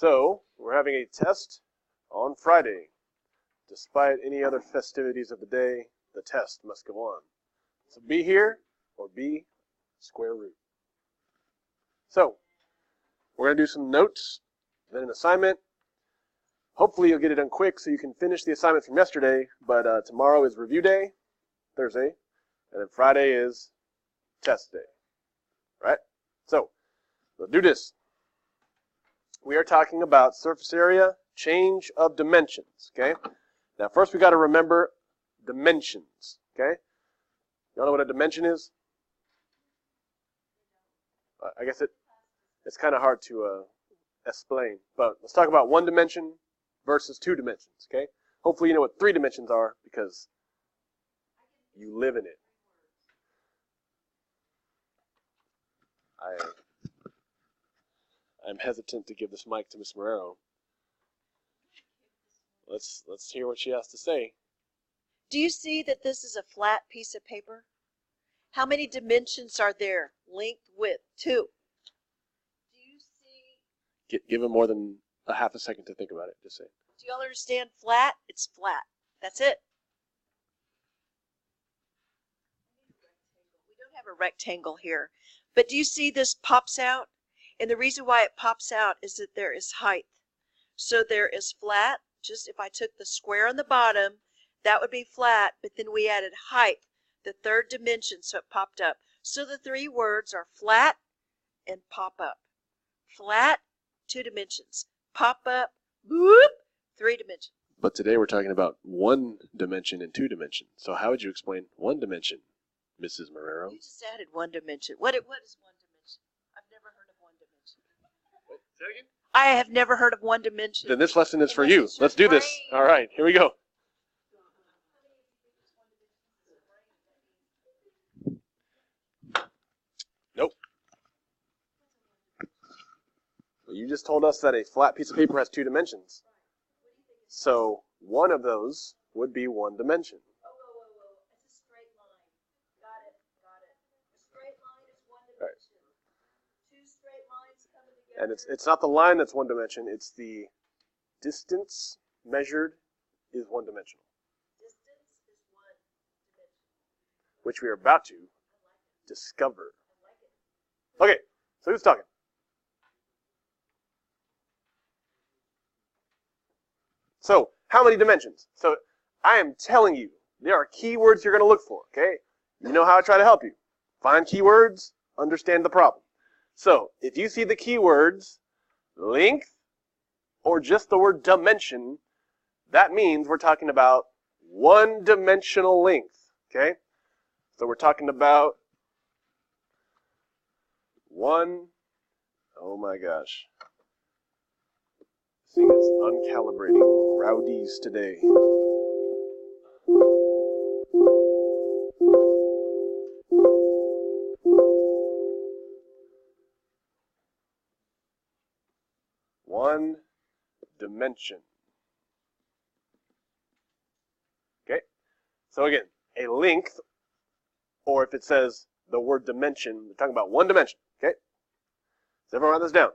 So, we're having a test on Friday. Despite any other festivities of the day, the test must go on. So be here or be square root. So, we're going to do some notes, then an assignment. Hopefully you'll get it done quick so you can finish the assignment from yesterday, but tomorrow is review day, Thursday, and then Friday is test day. Right? So, let's do this. We are talking about surface area, change of dimensions, okay? Now first we got to remember dimensions, okay? Y'all know what a dimension is? I guess it's kind of hard to explain, but let's talk about one dimension versus two dimensions, okay? Hopefully you know what 3 dimensions are because you live in it. I'm hesitant to give this mic to Miss Marrero. Let's hear what she has to say. Do you see that this is a flat piece of paper? How many dimensions are there? Length, width, 2. Do you see? Give him more than a half a second to think about it. Just say. Do you all understand flat? It's flat. That's it. We don't have a rectangle here. But do you see this pops out? And the reason why it pops out is that there is height. So there is flat. Just if I took the square on the bottom, that would be flat, but then we added height, the 3rd dimension, so it popped up. So the 3 words are flat and pop up. Flat, 2 dimensions. Pop up, whoop, 3 dimensions. But today we're talking about 1 dimension and 2 dimensions. So how would you explain 1 dimension, Mrs. Marrero? You just added 1 dimension. What is 1 dimension? I've never heard of 1 dimension. Wait, say it again? I have never heard of 1 dimension. Then this lesson is for you. Let's do this. All right, here we go. Nope. Well, you just told us that a flat piece of paper has 2 dimensions. So one of those would be 1 dimension. It's a straight line. Got it. A straight line is 1 dimension. Right. 2 straight lines coming together. And it's not the line that's 1 dimension, it's the distance measured is 1 dimensional. Distance is 1 dimensional. Which we are about to discover. Okay, so who's talking? So, how many dimensions? So, I am telling you, there are keywords you're going to look for, okay? You know how I try to help you. Find keywords, understand the problem. So, if you see the keywords length or just the word dimension, that means we're talking about 1-dimensional length, okay? So, we're talking about oh my gosh. This thing is uncalibrating. Rowdies today. One dimension. Okay? So again, a length, or if it says the word dimension, we're talking about 1 dimension. Okay? So everyone write this down.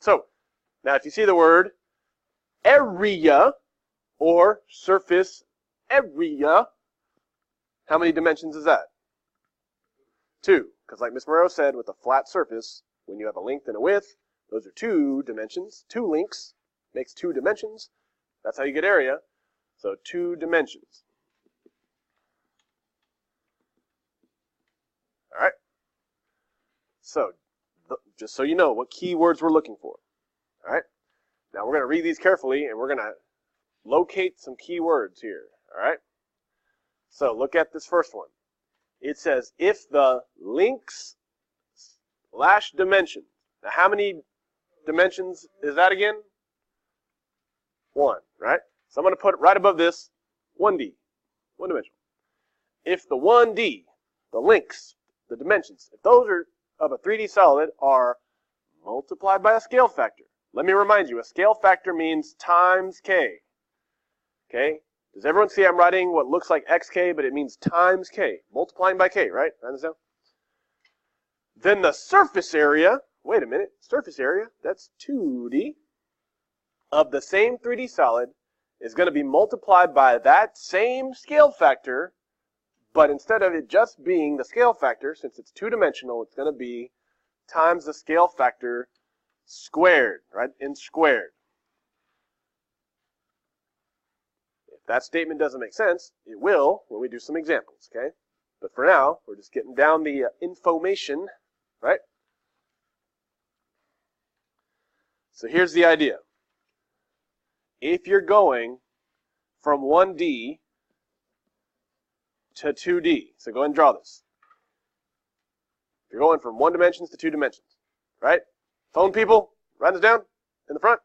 So, now if you see the word area or surface area, how many dimensions is that? 2. Because like Ms. Marrero said, with a flat surface, when you have a length and a width, those are 2 dimensions. 2 lengths makes 2 dimensions. That's how you get area. So 2 dimensions. All right. So, just so you know what keywords we're looking for. All right. Now we're going to read these carefully, and we're going to locate some keywords here. All right. So look at this first one. It says if the lengths / dimension. Now how many dimensions is that again? 1, right? So I'm going to put right above this 1D, 1 dimensional. If the 1D, the lengths, the dimensions, if those are of a 3D solid are multiplied by a scale factor. Let me remind you, a scale factor means times k. Okay? Does everyone see I'm writing what looks like xk, but it means times k, multiplying by k, right? Write this down. Then the surface area, wait a minute, surface area, that's 2D, of the same 3D solid is going to be multiplied by that same scale factor, but instead of it just being the scale factor, since it's two-dimensional, it's going to be times the scale factor squared, right, in squared. If that statement doesn't make sense, it will when we do some examples, okay? But for now, we're just getting down the information, right? So here's the idea. If you're going from 1D to 2D, so go ahead and draw this. You're going from 1 dimensions to 2 dimensions, right? Phone people, write this down in the front.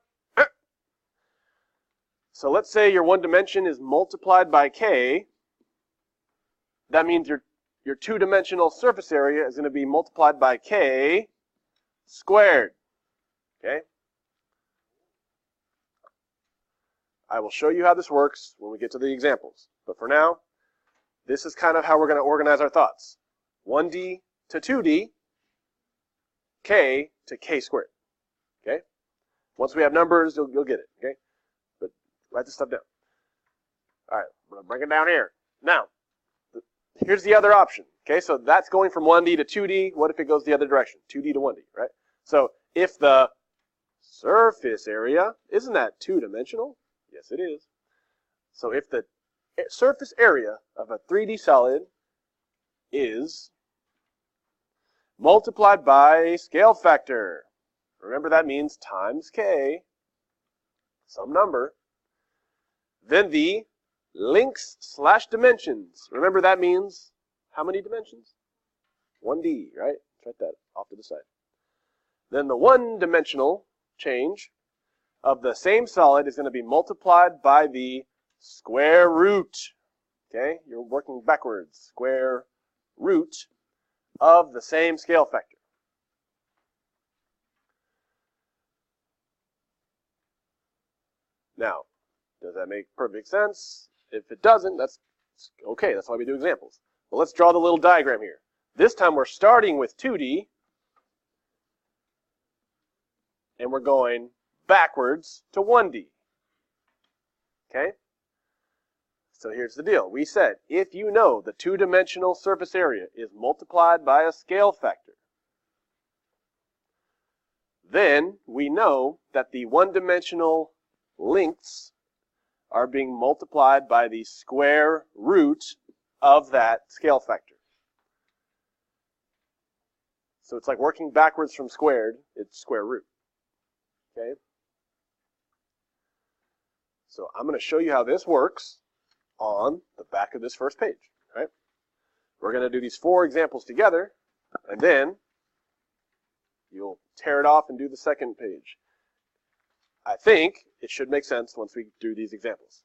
So let's say your 1 dimension is multiplied by k. That means your 2-dimensional surface area is going to be multiplied by k squared, okay? I will show you how this works when we get to the examples. But for now, this is kind of how we're going to organize our thoughts. 1D to 2D, k to k squared. Okay? Once we have numbers, you'll get it. Okay? But write this stuff down. All right, I'm going to bring it down here. Now, here's the other option. Okay, so that's going from 1D to 2D. What if it goes the other direction? 2D to 1D, right? So if the surface area, isn't that two-dimensional? Yes, it is. So if the surface area of a 3D solid is multiplied by scale factor, remember that means times k, some number, then the lengths / dimensions, remember that means how many dimensions? 1D, right? Write that off to the side. Then the 1-dimensional change of the same solid is going to be multiplied by the square root. Okay, you're working backwards. Square root of the same scale factor. Now, does that make perfect sense? If it doesn't, that's okay. That's why we do examples. Well, let's draw the little diagram here. This time we're starting with 2D, and we're going backwards to 1D. Okay? So here's the deal. We said if you know the 2-dimensional surface area is multiplied by a scale factor, then we know that the 1-dimensional lengths are being multiplied by the square root of that scale factor. So it's like working backwards from squared, it's square root. Okay? So I'm going to show you how this works on the back of this first page. Right? We're going to do these 4 examples together, and then you'll tear it off and do the second page. I think it should make sense once we do these examples.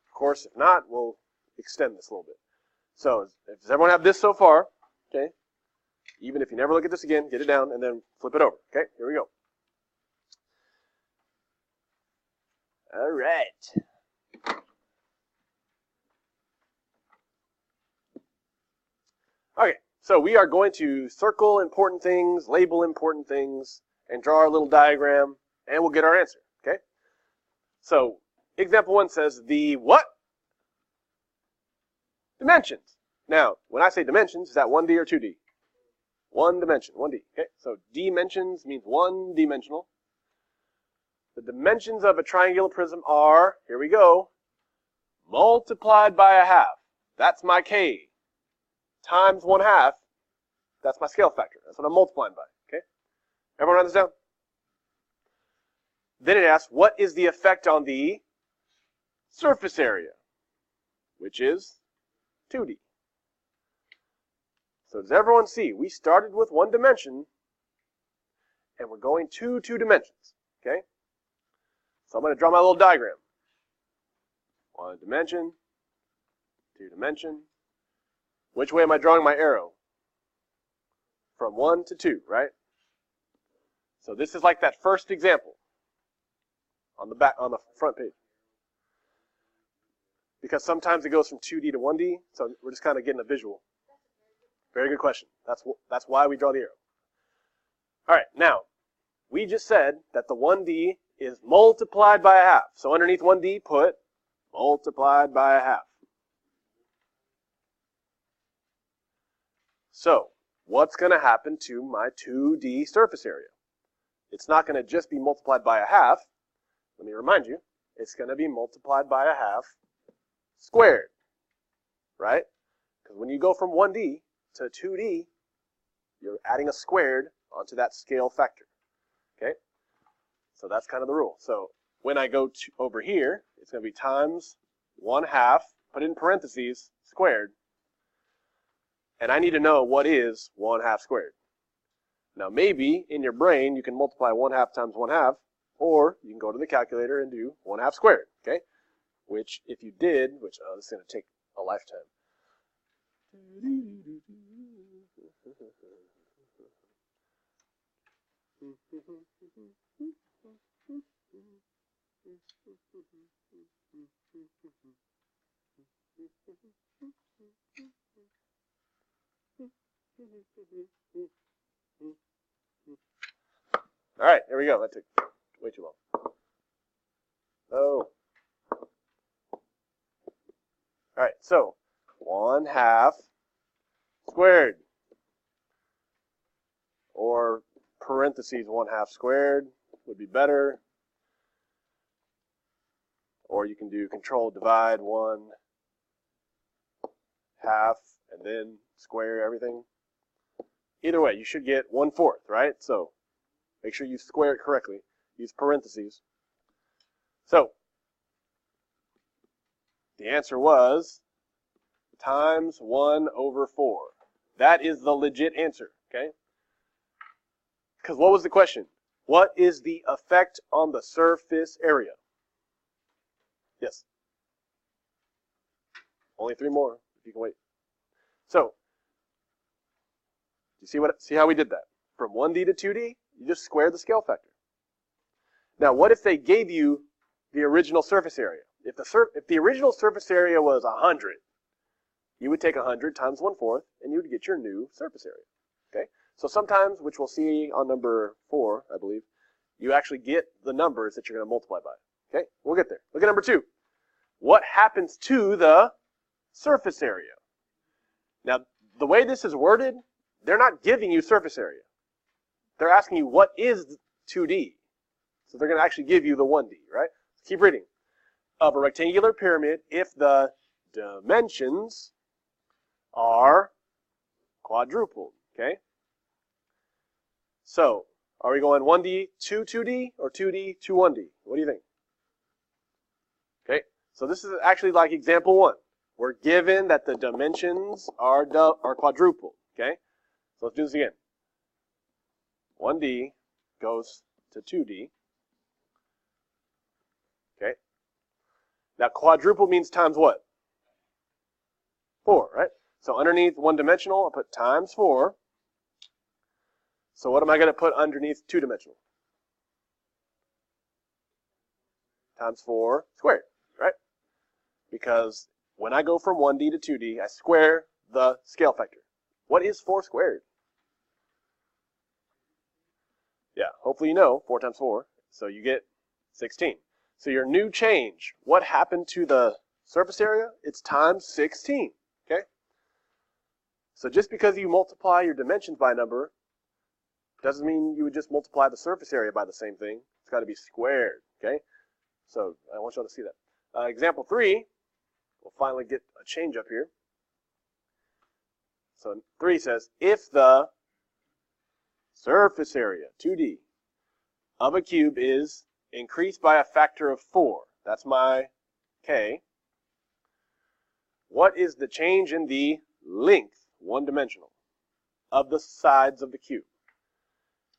Of course, if not, we'll extend this a little bit. So does everyone have this so far? Okay. Even if you never look at this again, get it down and then flip it over. Okay, here we go. All right. Okay, so we are going to circle important things, label important things, and draw our little diagram, and we'll get our answer. Okay? So, example 1 says the what? Dimensions. Now, when I say dimensions, is that 1D or 2D? 1 dimension, 1D. Okay, so dimensions means 1-dimensional. The dimensions of a triangular prism are, here we go, multiplied by a half. That's my k. Times 1/2, that's my scale factor. That's what I'm multiplying by. Okay? Everyone write this down? Then it asks, what is the effect on the surface area? Which is 2D. So does everyone see? We started with 1 dimension, and we're going to 2 dimensions. Okay? So I'm going to draw my little diagram. 1 dimension, 2 dimension. Which way am I drawing my arrow? From 1 to 2, right? So this is like that first example on the back, on the front page. Because sometimes it goes from 2D to 1D, so we're just kind of getting a visual. Very good question. That's why we draw the arrow. All right, now, we just said that the 1D is multiplied by a half. So underneath 1D, put multiplied by a half. So what's going to happen to my 2D surface area? It's not going to just be multiplied by a half. Let me remind you, it's going to be multiplied by a half squared, right? Because when you go from 1D to 2D, you're adding a squared onto that scale factor, okay? So that's kind of the rule. So when I go to over here, it's going to be times 1/2, put in parentheses, squared. And I need to know what is 1/2 squared. Now maybe in your brain you can multiply 1/2 times 1/2, or you can go to the calculator and do 1/2 squared, okay? Which if you did, which this is going to take a lifetime. All right, here we go. That took way too long. Oh. All right, so 1/2 squared, or parentheses 1/2 squared would be better. Or you can do control divide 1/2 and then square everything. Either way, you should get 1/4, right? So make sure you square it correctly. Use parentheses. So the answer was times 1/4. That is the legit answer, okay? Because what was the question? What is the effect on the surface area? Yes. Only 3 more, if you can wait. So, see how we did that? From 1D to 2D, you just square the scale factor. Now, what if they gave you the original surface area? If the original surface area was 100, you would take 100 times 1/4, and you would get your new surface area. Okay? So sometimes, which we'll see on number 4, I believe, you actually get the numbers that you're going to multiply by. Okay? We'll get there. Look at number 2. What happens to the surface area? Now, the way this is worded, they're not giving you surface area. They're asking you, what is 2D? So they're going to actually give you the 1D, right? Keep reading. Of a rectangular pyramid, if the dimensions are quadrupled, okay? So, are we going 1D to 2D or 2D to 1D? What do you think? Okay, so this is actually like example 1. We're given that the dimensions are quadrupled, okay? So let's do this again. 1D goes to 2D. Okay. Now quadruple means times what? 4, right? So underneath one-dimensional, I'll put times 4. So what am I going to put underneath two-dimensional? Times 4 squared, right? Because when I go from 1D to 2D, I square the scale factor. What is 4 squared? Yeah, hopefully you know 4 times 4. So you get 16. So your new change, what happened to the surface area? It's times 16, okay? So just because you multiply your dimensions by a number doesn't mean you would just multiply the surface area by the same thing. It's got to be squared, okay? So I want you all to see that. Example 3, we'll finally get a change up here. So 3 says, if the surface area, 2D, of a cube is increased by a factor of 4, that's my K, what is the change in the length, one-dimensional, of the sides of the cube?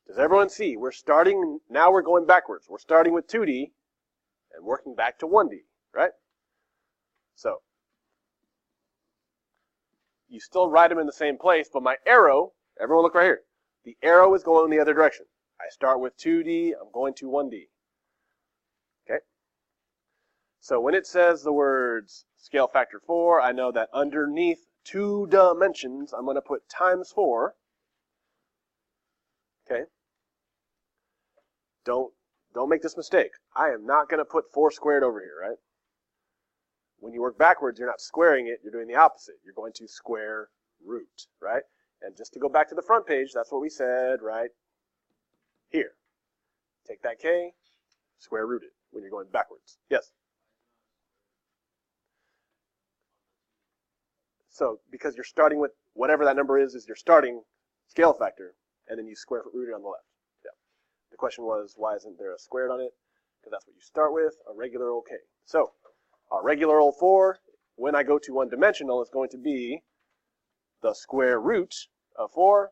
Does everyone see? Now we're going backwards. We're starting with 2D and working back to 1D, right? So, you still write them in the same place, but my arrow, everyone look right here. The arrow is going in the other direction. I start with 2D, I'm going to 1D. Okay? So when it says the words scale factor 4, I know that underneath 2 dimensions, I'm going to put times 4. Okay? don't make this mistake. I am not going to put 4 squared over here, right? When you work backwards, you're not squaring it, you're doing the opposite. You're going to square root, right? And just to go back to the front page, that's what we said right here. Take that k, square root it when you're going backwards. Yes? So because you're starting with whatever that number is your starting scale factor, and then you square root it on the left. Yeah. The question was, why isn't there a squared on it? Because that's what you start with, a regular old k. So our regular old 4, when I go to one dimensional, is going to be the square root of 4.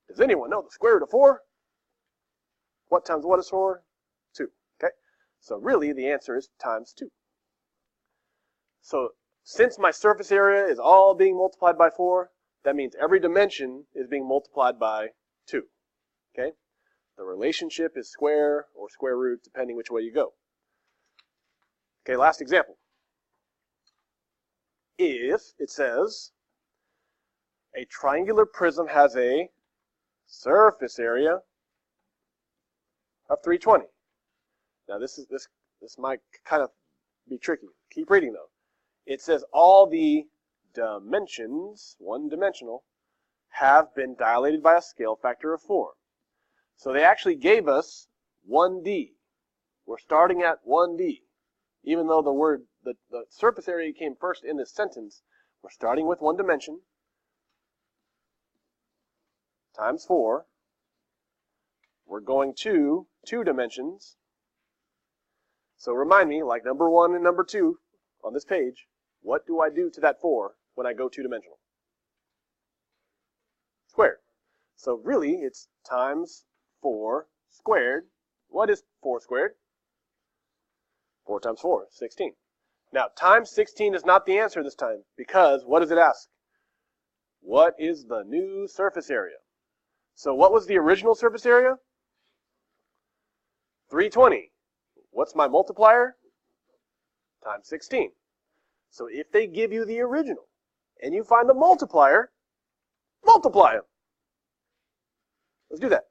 Does anyone know the square root of 4? What times what is 4? 2. Okay? So really, the answer is times 2. So since my surface area is all being multiplied by 4, that means every dimension is being multiplied by 2. Okay? The relationship is square or square root, depending which way you go. Okay, last example. If it says a triangular prism has a surface area of 320. Now this might kind of be tricky. Keep reading though. It says all the dimensions, one-dimensional, have been dilated by a scale factor of 4. So they actually gave us 1D. We're starting at 1D. Even though the surface area came first in this sentence, we're starting with 1 dimension times 4. We're going to 2 dimensions. So remind me, like number 1 and number 2 on this page, what do I do to that 4 when I go 2-dimensional? Squared. So really, it's times 4 squared. What is 4 squared? 4 times 4, 16. Now, times 16 is not the answer this time, because what does it ask? What is the new surface area? So what was the original surface area? 320. What's my multiplier? Times 16. So if they give you the original, and you find the multiplier, multiply them. Let's do that.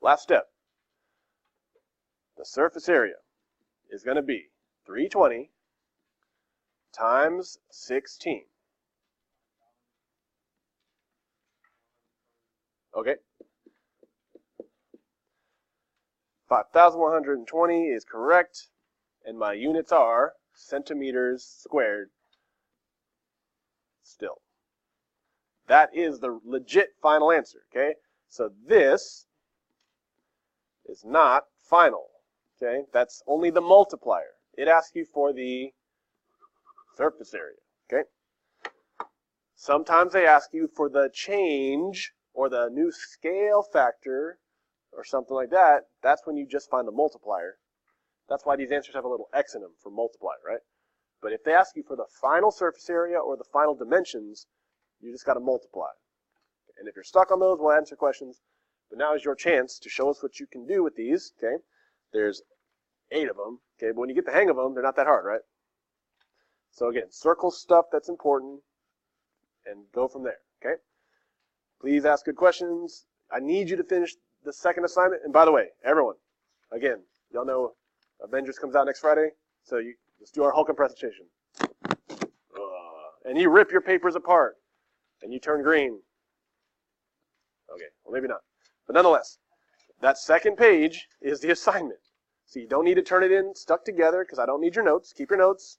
Last step. The surface area is going to be 320 times 16. Okay. 5,120 is correct, and my units are centimeters squared still. That is the legit final answer, okay? So this is not final, okay? That's only the multiplier. It asks you for the surface area, okay? Sometimes they ask you for the change or the new scale factor or something like that. That's when you just find the multiplier. That's why these answers have a little X in them for multiply, right? But if they ask you for the final surface area or the final dimensions, you just got to multiply. And if you're stuck on those, we'll answer questions. But now is your chance to show us what you can do with these, okay? There's 8 of them, okay? But when you get the hang of them, they're not that hard, right? So again, circle stuff that's important and go from there, okay? Please ask good questions. I need you to finish the second assignment. And by the way, everyone, again, y'all know Avengers comes out next Friday, so let's do our Hulk presentation. And you rip your papers apart, and you turn green. Okay, well maybe not. But nonetheless, that second page is the assignment. So you don't need to turn it in stuck together, because I don't need your notes. Keep your notes.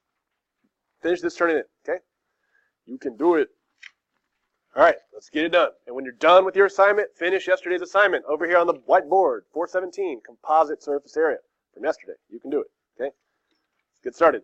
Finish this, turn it in, okay? You can do it. All right, let's get it done. And when you're done with your assignment, finish yesterday's assignment over here on the whiteboard, 417, composite surface area from yesterday. You can do it, okay? Let's get started.